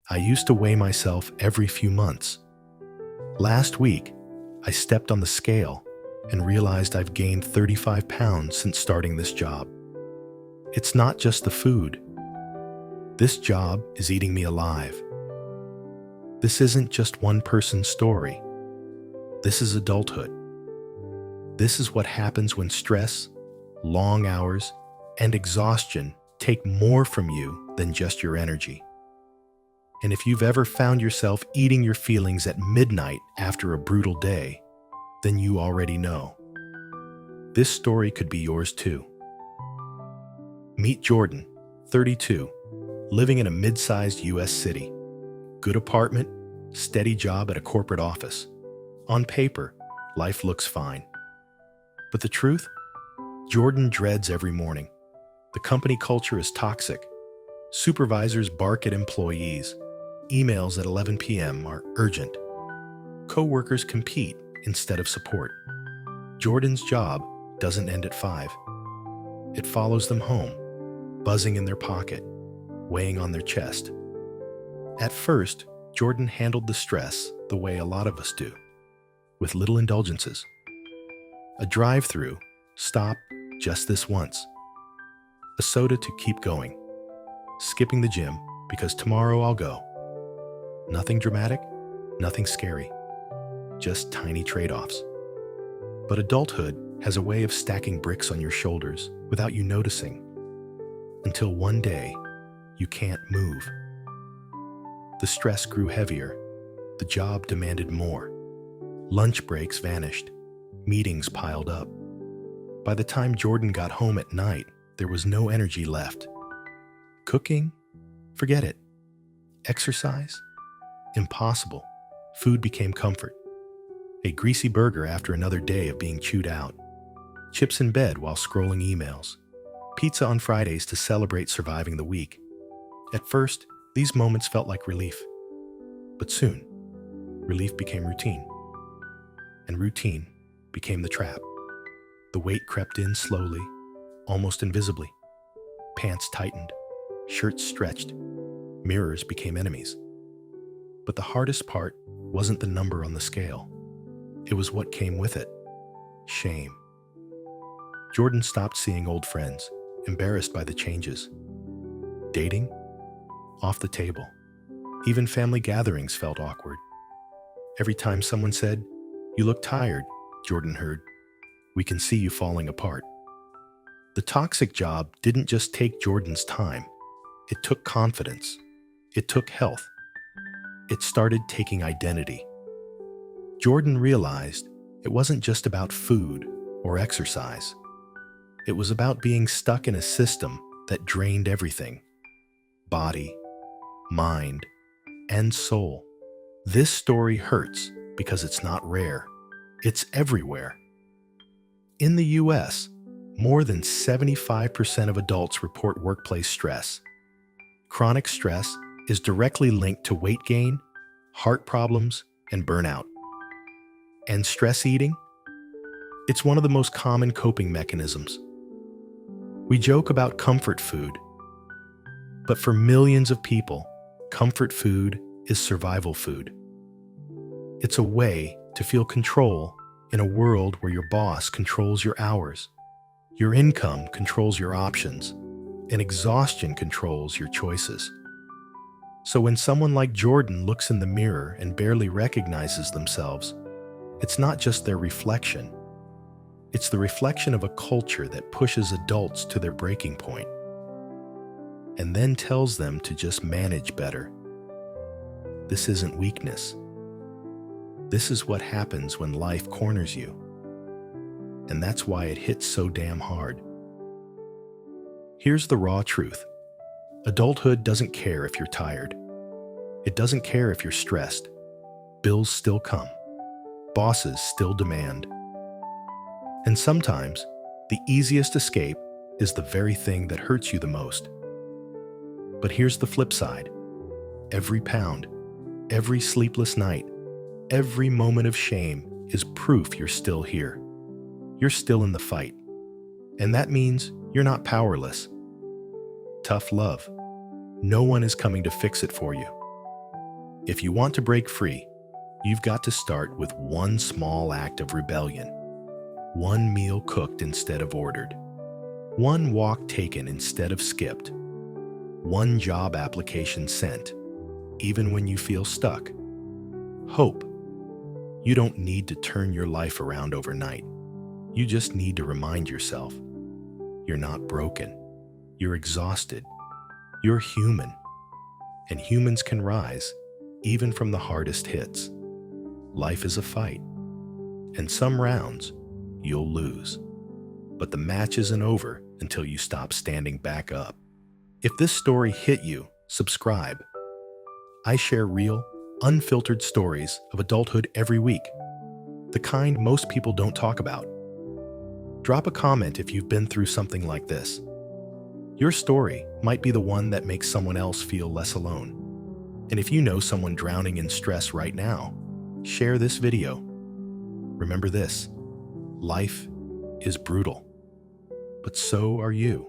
I used to weigh myself every few months. Last week, I stepped on the scale and realized I've gained 35 pounds since starting this job. It's not just the food. This job is eating me alive. This isn't just one person's story. This is adulthood. This is what happens when stress, long hours, and exhaustion take more from you than just your energy. And if you've ever found yourself eating your feelings at midnight after a brutal day, then you already know. This story could be yours too. Meet Jordan, 32, living in a mid-sized US city. Good apartment, steady job at a corporate office. On paper, life looks fine. But the truth? Jordan dreads every morning. The company culture is toxic. Supervisors bark at employees. Emails at 11 p.m. are urgent. Co-workers compete instead of support. Jordan's job doesn't end at 5. It follows them home, buzzing in their pocket, weighing on their chest. At first, Jordan handled the stress the way a lot of us do, with little indulgences. A drive-through, stop just this once. A soda to keep going. Skipping the gym because tomorrow I'll go. Nothing dramatic, nothing scary. Just tiny trade-offs. But adulthood has a way of stacking bricks on your shoulders without you noticing. Until one day, you can't move. The stress grew heavier. The job demanded more. Lunch breaks vanished. Meetings piled up. By the time Jordan got home at night, there was no energy left. Cooking? Forget it. Exercise? Impossible. Food became comfort. A greasy burger after another day of being chewed out. Chips in bed while scrolling emails. Pizza on Fridays to celebrate surviving the week. At first, these moments felt like relief. But soon, relief became routine. And routine became the trap. The weight crept in slowly, almost invisibly. Pants tightened, shirts stretched, mirrors became enemies. But the hardest part wasn't the number on the scale. It was what came with it. Shame. Jordan stopped seeing old friends, embarrassed by the changes. Dating? Off the table. Even family gatherings felt awkward. Every time someone said, "You look tired," Jordan heard, "We can see you falling apart." The toxic job didn't just take Jordan's time. It took confidence. It took health. It started taking identity. Jordan realized it wasn't just about food or exercise. It was about being stuck in a system that drained everything: body, mind, and soul. This story hurts because it's not rare. It's everywhere. In the US, more than 75% of adults report workplace stress. Chronic stress is directly linked to weight gain, heart problems, and burnout. And stress eating? It's one of the most common coping mechanisms. We joke about comfort food, but for millions of people, comfort food is survival food. It's a way to feel control in a world where your boss controls your hours, your income controls your options, and exhaustion controls your choices. So when someone like Jordan looks in the mirror and barely recognizes themselves, it's not just their reflection. It's the reflection of a culture that pushes adults to their breaking point and then tells them to just manage better. This isn't weakness. This is what happens when life corners you. And that's why it hits so damn hard. Here's the raw truth. Adulthood doesn't care if you're tired. It doesn't care if you're stressed. Bills still come. Bosses still demand. And sometimes, the easiest escape is the very thing that hurts you the most. But here's the flip side. Every pound, every sleepless night, every moment of shame is proof you're still here. You're still in the fight. And that means you're not powerless. Tough love. No one is coming to fix it for you. If you want to break free, you've got to start with one small act of rebellion. One meal cooked instead of ordered. One walk taken instead of skipped. One job application sent, even when you feel stuck. Hope. You don't need to turn your life around overnight. You just need to remind yourself, you're not broken. You're exhausted. You're human. And humans can rise, even from the hardest hits. Life is a fight. And some rounds, you'll lose. But the match isn't over until you stop standing back up. If this story hit you, subscribe. I share real, unfiltered stories of adulthood every week, the kind most people don't talk about. Drop a comment if you've been through something like this. Your story might be the one that makes someone else feel less alone. And if you know someone drowning in stress right now, share this video. Remember this: life is brutal, but so are you.